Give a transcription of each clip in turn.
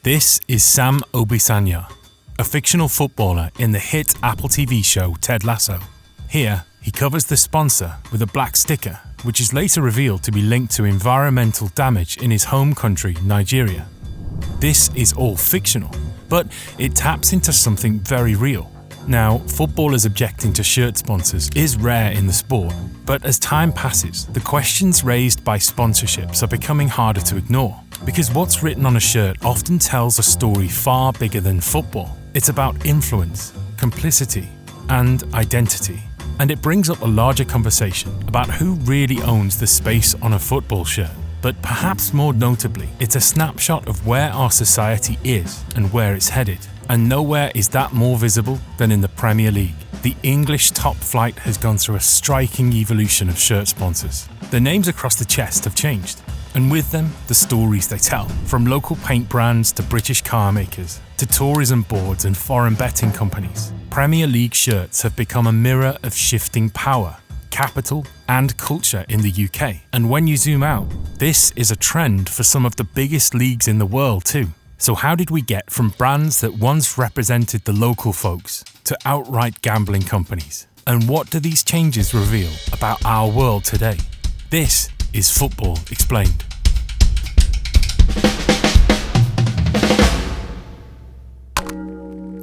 This is Sam Obisanya, a fictional footballer in the hit Apple TV show Ted Lasso. Here, he covers the sponsor with a black sticker, which is later revealed to be linked to environmental damage in his home country, Nigeria. This is all fictional, but it taps into something very real. Now, footballers objecting to shirt sponsors is rare in the sport, but as time passes, the questions raised by sponsorships are becoming harder to ignore, because what's written on a shirt often tells a story far bigger than football. It's about influence, complicity, and identity. And it brings up a larger conversation about who really owns the space on a football shirt. But perhaps more notably, it's a snapshot of where our society is and where it's headed. And nowhere is that more visible than in the Premier League. The English top flight has gone through a striking evolution of shirt sponsors. The names across the chest have changed, and with them, the stories they tell. From local paint brands to British car makers, to tourism boards and foreign betting companies, Premier League shirts have become a mirror of shifting power, capital, and culture in the UK. And when you zoom out, this is a trend for some of the biggest leagues in the world too. So how did we get from brands that once represented the local folks to outright gambling companies? And what do these changes reveal about our world today? This is Football Explained.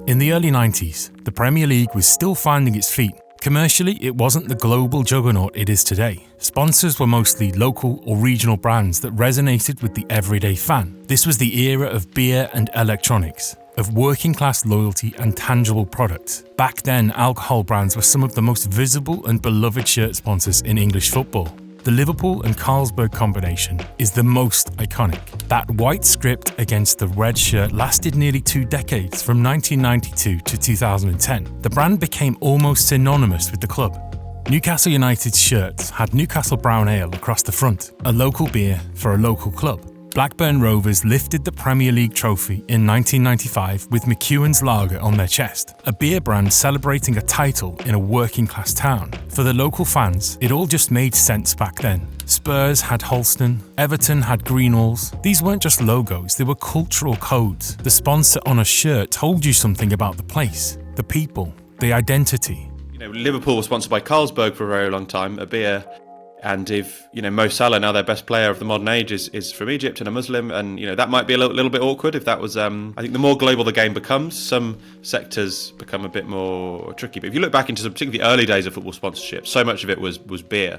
In the early 90s, the Premier League was still finding its feet. Commercially, it wasn't the global juggernaut it is today. Sponsors were mostly local or regional brands that resonated with the everyday fan. This was the era of beer and electronics, of working-class loyalty and tangible products. Back then, alcohol brands were some of the most visible and beloved shirt sponsors in English football. The Liverpool and Carlsberg combination is the most iconic. That white script against the red shirt lasted nearly 2 decades, from 1992 to 2010. The brand became almost synonymous with the club. Newcastle United's shirts had Newcastle Brown Ale across the front, a local beer for a local club. Blackburn Rovers lifted the Premier League trophy in 1995 with McEwan's Lager on their chest, a beer brand celebrating a title in a working-class town. For the local fans, it all just made sense back then. Spurs had Holston, Everton had Greenwalls. These weren't just logos, they were cultural codes. The sponsor on a shirt told you something about the place, the people, the identity. Liverpool was sponsored by Carlsberg for a very long time, a beer. And if, Mo Salah, now their best player of the modern age, is from Egypt and a Muslim, and, that might be a little bit awkward if that was, I think the more global the game becomes, some sectors become a bit more tricky. But if you look back into particularly the early days of football sponsorship, so much of it was beer.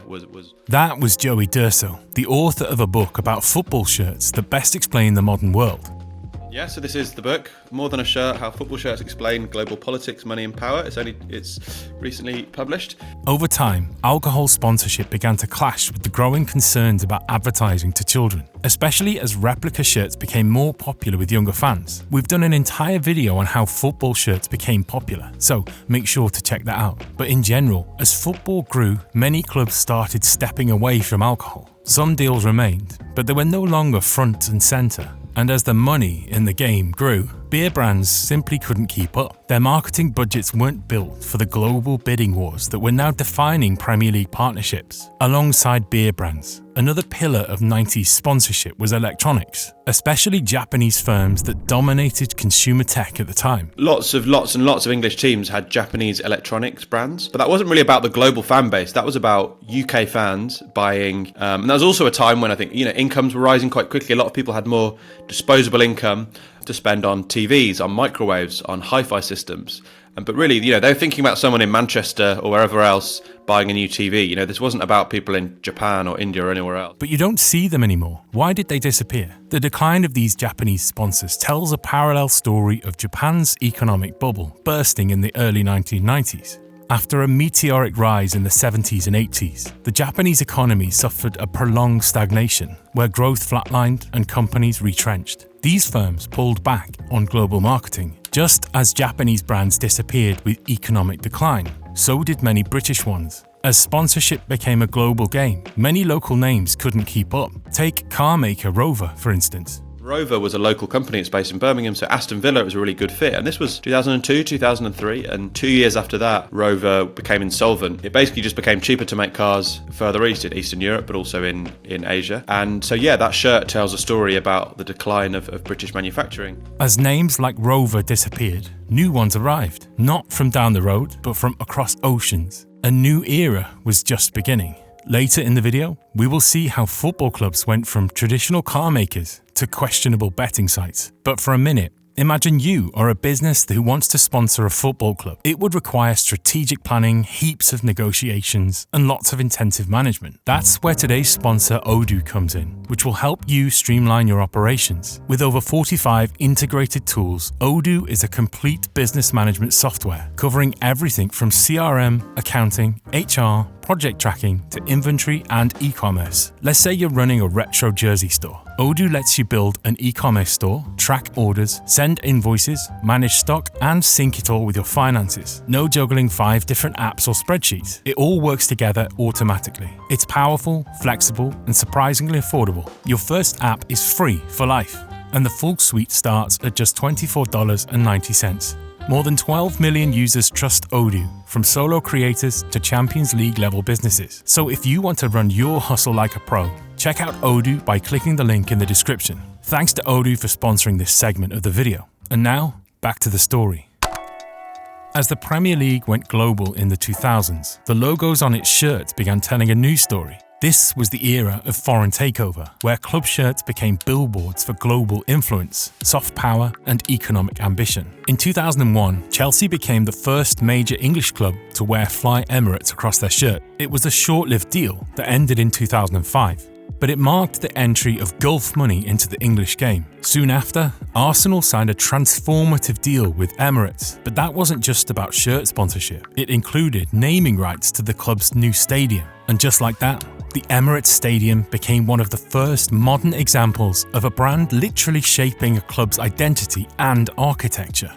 That was Joey Durso, the author of a book about football shirts that best explain the modern world. Yeah, so this is the book, More Than a Shirt, How Football Shirts Explain Global Politics, Money and Power. It's recently published. Over time, alcohol sponsorship began to clash with the growing concerns about advertising to children, especially as replica shirts became more popular with younger fans. We've done an entire video on how football shirts became popular, so make sure to check that out. But in general, as football grew, many clubs started stepping away from alcohol. Some deals remained, but they were no longer front and centre. And as the money in the game grew, beer brands simply couldn't keep up. Their marketing budgets weren't built for the global bidding wars that were now defining Premier League partnerships. Alongside beer brands, another pillar of 90s sponsorship was electronics, especially Japanese firms that dominated consumer tech at the time. Lots and lots of English teams had Japanese electronics brands, but that wasn't really about the global fan base. That was about UK fans buying, and that was also a time when I think, incomes were rising quite quickly. A lot of people had more disposable income to spend on TVs, on microwaves, on hi-fi systems. But really, they were thinking about someone in Manchester or wherever else buying a new TV. This wasn't about people in Japan or India or anywhere else. But you don't see them anymore. Why did they disappear? The decline of these Japanese sponsors tells a parallel story of Japan's economic bubble bursting in the early 1990s. After a meteoric rise in the 70s and 80s, the Japanese economy suffered a prolonged stagnation, where growth flatlined and companies retrenched. These firms pulled back on global marketing. Just as Japanese brands disappeared with economic decline, so did many British ones. As sponsorship became a global game, many local names couldn't keep up. Take car maker Rover, for instance. Rover was a local company. It's based in Birmingham, so Aston Villa was a really good fit. And this was 2002, 2003, and 2 years after that, Rover became insolvent. It basically just became cheaper to make cars further east in Eastern Europe, but also in Asia. And so, yeah, that shirt tells a story about the decline of British manufacturing. As names like Rover disappeared, new ones arrived, not from down the road, but from across oceans. A new era was just beginning. Later in the video, we will see how football clubs went from traditional car makers to questionable betting sites. But for a minute, imagine you are a business who wants to sponsor a football club. It would require strategic planning, heaps of negotiations, and lots of intensive management. That's where today's sponsor Odoo comes in, which will help you streamline your operations. With over 45 integrated tools, Odoo is a complete business management software covering everything from CRM, accounting, HR, project tracking to inventory and e-commerce. Let's say you're running a retro jersey store. Odoo lets you build an e-commerce store, track orders, send invoices, manage stock, and sync it all with your finances. No juggling 5 different apps or spreadsheets. It all works together automatically. It's powerful, flexible, and surprisingly affordable. Your first app is free for life, and the full suite starts at just $24.90. More than 12 million users trust Odoo, from solo creators to Champions League level businesses. So if you want to run your hustle like a pro, check out Odoo by clicking the link in the description. Thanks to Odoo for sponsoring this segment of the video. And now, back to the story. As the Premier League went global in the 2000s, the logos on its shirts began telling a new story. This was the era of foreign takeover, where club shirts became billboards for global influence, soft power, and economic ambition. In 2001, Chelsea became the first major English club to wear Fly Emirates across their shirt. It was a short-lived deal that ended in 2005, but it marked the entry of Gulf money into the English game. Soon after, Arsenal signed a transformative deal with Emirates, but that wasn't just about shirt sponsorship. It included naming rights to the club's new stadium. And just like that, the Emirates Stadium became one of the first modern examples of a brand literally shaping a club's identity and architecture.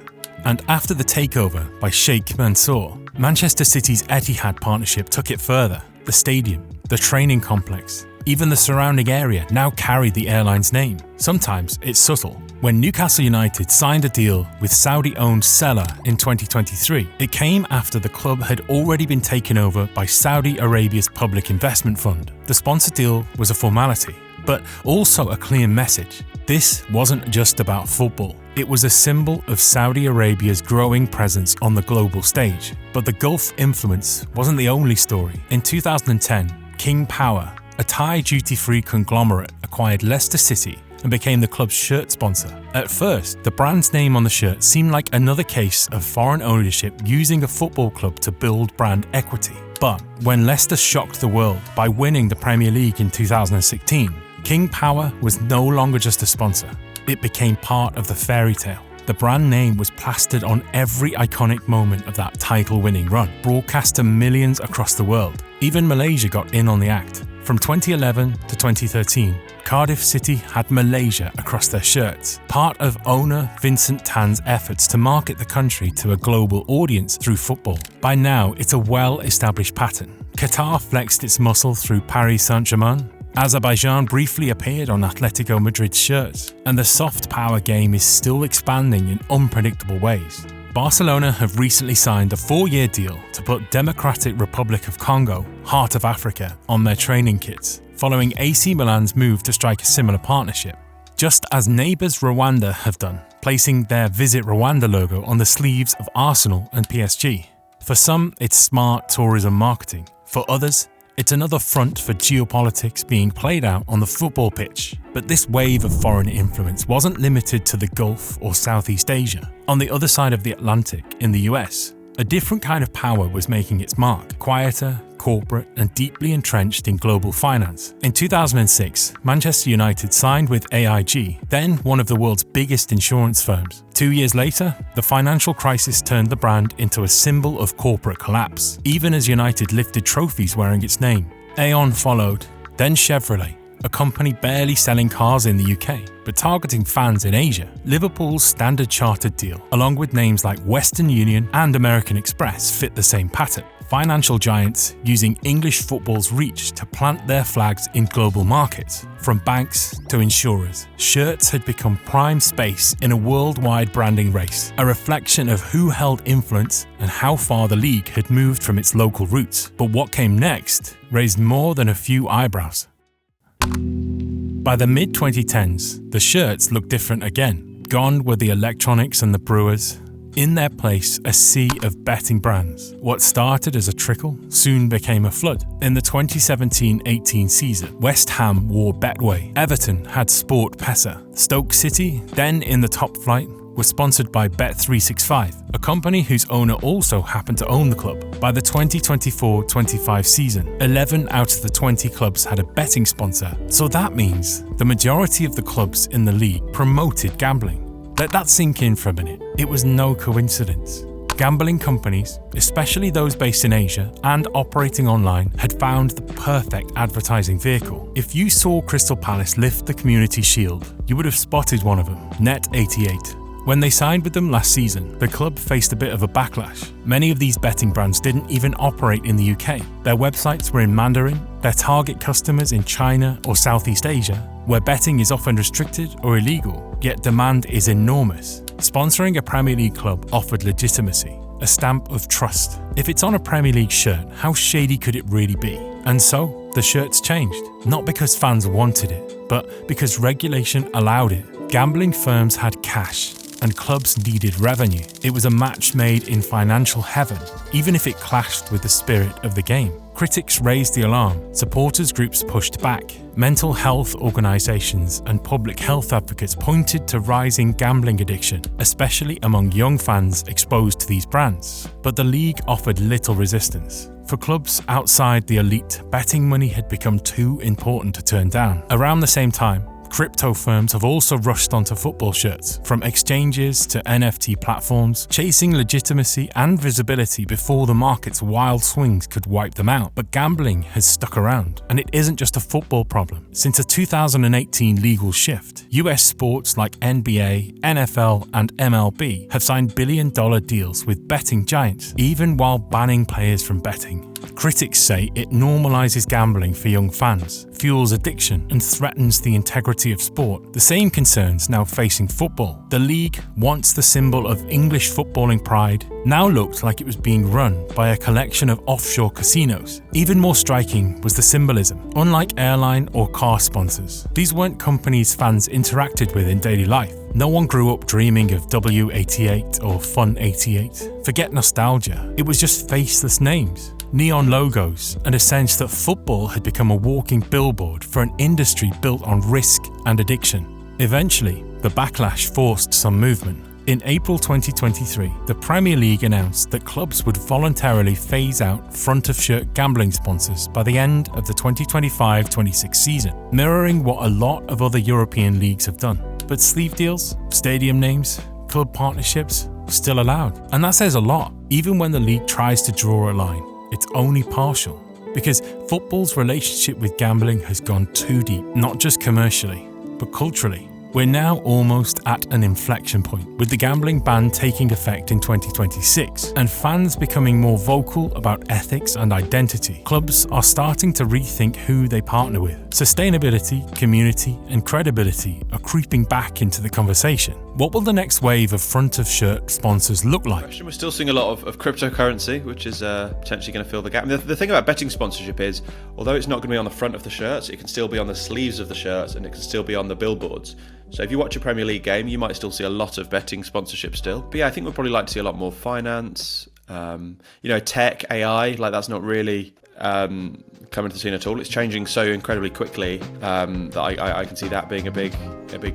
And after the takeover by Sheikh Mansour, Manchester City's Etihad partnership took it further. The stadium, the training complex, even the surrounding area now carried the airline's name. Sometimes it's subtle. When Newcastle United signed a deal with Saudi-owned Seller in 2023, it came after the club had already been taken over by Saudi Arabia's public investment fund. The sponsor deal was a formality, but also a clear message. This wasn't just about football. It was a symbol of Saudi Arabia's growing presence on the global stage. But the Gulf influence wasn't the only story. In 2010, King Power, a Thai duty-free conglomerate, acquired Leicester City and became the club's shirt sponsor. At first, the brand's name on the shirt seemed like another case of foreign ownership using a football club to build brand equity. But when Leicester shocked the world by winning the Premier League in 2016, King Power was no longer just a sponsor. It became part of the fairy tale. The brand name was plastered on every iconic moment of that title-winning run, broadcast to millions across the world. Even Malaysia got in on the act. From 2011 to 2013, Cardiff City had Malaysia across their shirts, part of owner Vincent Tan's efforts to market the country to a global audience through football. By now, it's a well-established pattern. Qatar flexed its muscle through Paris Saint-Germain. Azerbaijan briefly appeared on Atletico Madrid's shirts, and the soft power game is still expanding in unpredictable ways. Barcelona have recently signed a 4-year deal to put Democratic Republic of Congo, Heart of Africa, on their training kits, following AC Milan's move to strike a similar partnership. Just as neighbours Rwanda have done, placing their Visit Rwanda logo on the sleeves of Arsenal and PSG. For some, it's smart tourism marketing. For others, it's another front for geopolitics being played out on the football pitch. But this wave of foreign influence wasn't limited to the Gulf or Southeast Asia. On the other side of the Atlantic, in the US, a different kind of power was making its mark, quieter, corporate, and deeply entrenched in global finance. In 2006, Manchester United signed with AIG, then one of the world's biggest insurance firms. 2 years later, the financial crisis turned the brand into a symbol of corporate collapse, even as United lifted trophies wearing its name. Aon followed, then Chevrolet, a company barely selling cars in the UK, but targeting fans in Asia. Liverpool's Standard Chartered deal, along with names like Western Union and American Express, fit the same pattern. Financial giants using English football's reach to plant their flags in global markets. From banks to insurers, shirts had become prime space in a worldwide branding race, a reflection of who held influence and how far the league had moved from its local roots. But what came next raised more than a few eyebrows. By the mid-2010s, the shirts looked different again. Gone were the electronics and the brewers. In their place, a sea of betting brands. What started as a trickle soon became a flood. In the 2017-18 season, West Ham wore Betway, Everton had Sport Pesa, Stoke City, then in the top flight, were sponsored by Bet365, a company whose owner also happened to own the club. By the 2024-25 season, 11 out of the 20 clubs had a betting sponsor, so that means the majority of the clubs in the league promoted gambling. Let that sink in for a minute. It was no coincidence. Gambling companies, especially those based in Asia and operating online, had found the perfect advertising vehicle. If you saw Crystal Palace lift the Community Shield, you would have spotted one of them, Net88. When they signed with them last season, the club faced a bit of a backlash. Many of these betting brands didn't even operate in the UK. Their websites were in Mandarin, their target customers in China or Southeast Asia, where betting is often restricted or illegal, yet demand is enormous. Sponsoring a Premier League club offered legitimacy, a stamp of trust. If it's on a Premier League shirt, how shady could it really be? And so, the shirts changed, not because fans wanted it, but because regulation allowed it. Gambling firms had cash, and clubs needed revenue. It was a match made in financial heaven, even if it clashed with the spirit of the game. Critics raised the alarm, supporters groups pushed back, mental health organisations and public health advocates pointed to rising gambling addiction, especially among young fans exposed to these brands. But the league offered little resistance. For clubs outside the elite, betting money had become too important to turn down. Around the same time, crypto firms have also rushed onto football shirts, from exchanges to NFT platforms, chasing legitimacy and visibility before the market's wild swings could wipe them out. But gambling has stuck around, and it isn't just a football problem. Since a 2018 legal shift, US sports like NBA, NFL, and MLB have signed billion-dollar deals with betting giants, even while banning players from betting. Critics say it normalizes gambling for young fans, fuels addiction, and threatens the integrity of sport. The same concerns now facing football. The league, once the symbol of English footballing pride, now looked like it was being run by a collection of offshore casinos. Even more striking was the symbolism. Unlike airline or car sponsors, these weren't companies fans interacted with in daily life. No one grew up dreaming of W88 or Fun 88. Forget nostalgia. It was just faceless names, neon logos, and a sense that football had become a walking billboard for an industry built on risk and addiction. Eventually, the backlash forced some movement. In April 2023, the Premier League announced that clubs would voluntarily phase out front-of-shirt gambling sponsors by the end of the 2025-26 season, mirroring what a lot of other European leagues have done. But sleeve deals, stadium names, club partnerships, still allowed. And that says a lot. Even when the league tries to draw a line, it's only partial. Because football's relationship with gambling has gone too deep, not just commercially, but culturally. We're now almost at an inflection point, with the gambling ban taking effect in 2026, and fans becoming more vocal about ethics and identity. Clubs are starting to rethink who they partner with. Sustainability, community, and credibility are creeping back into the conversation. What will the next wave of front-of-shirt sponsors look like? We're still seeing a lot of cryptocurrency, which is potentially going to fill the gap. The thing about betting sponsorship is, although it's not going to be on the front of the shirts, it can still be on the sleeves of the shirts, and it can still be on the billboards. So if you watch a Premier League game, you might still see a lot of betting sponsorship still. But yeah, I think we'll probably like to see a lot more finance, tech, AI. Like that's not really coming to the scene at all. It's changing so incredibly quickly that I can see that being a big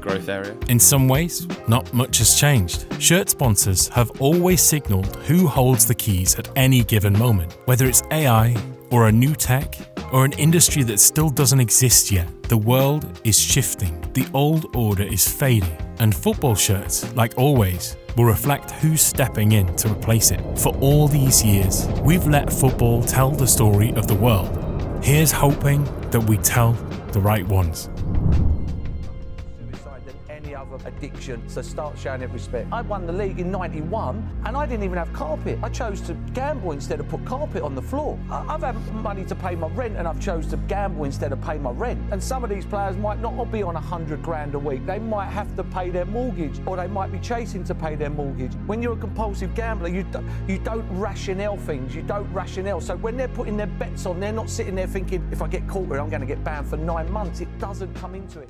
growth area. In some ways, not much has changed. Shirt sponsors have always signaled who holds the keys at any given moment, whether it's AI or a new tech or an industry that still doesn't exist yet. The world is shifting, the old order is fading, and football shirts, like always, will reflect who's stepping in to replace it. For all these years, we've let football tell the story of the world. Here's hoping that we tell the right ones. Suicide than any other of addiction, so start showing it respect. I won the league in 91 and I didn't even have carpet. I chose to gamble instead of put carpet on the floor. I've had money to pay my rent and I've chose to gamble instead of pay my rent. And some of these players might not be on 100 grand a week. They might have to pay their mortgage, or they might be chasing to pay their mortgage. When you're a compulsive gambler, you don't rationale things. You don't rationale. So when they're putting their bets on, they're not sitting there thinking, if I get caught with it, I'm going to get banned for 9 months. It doesn't come into it.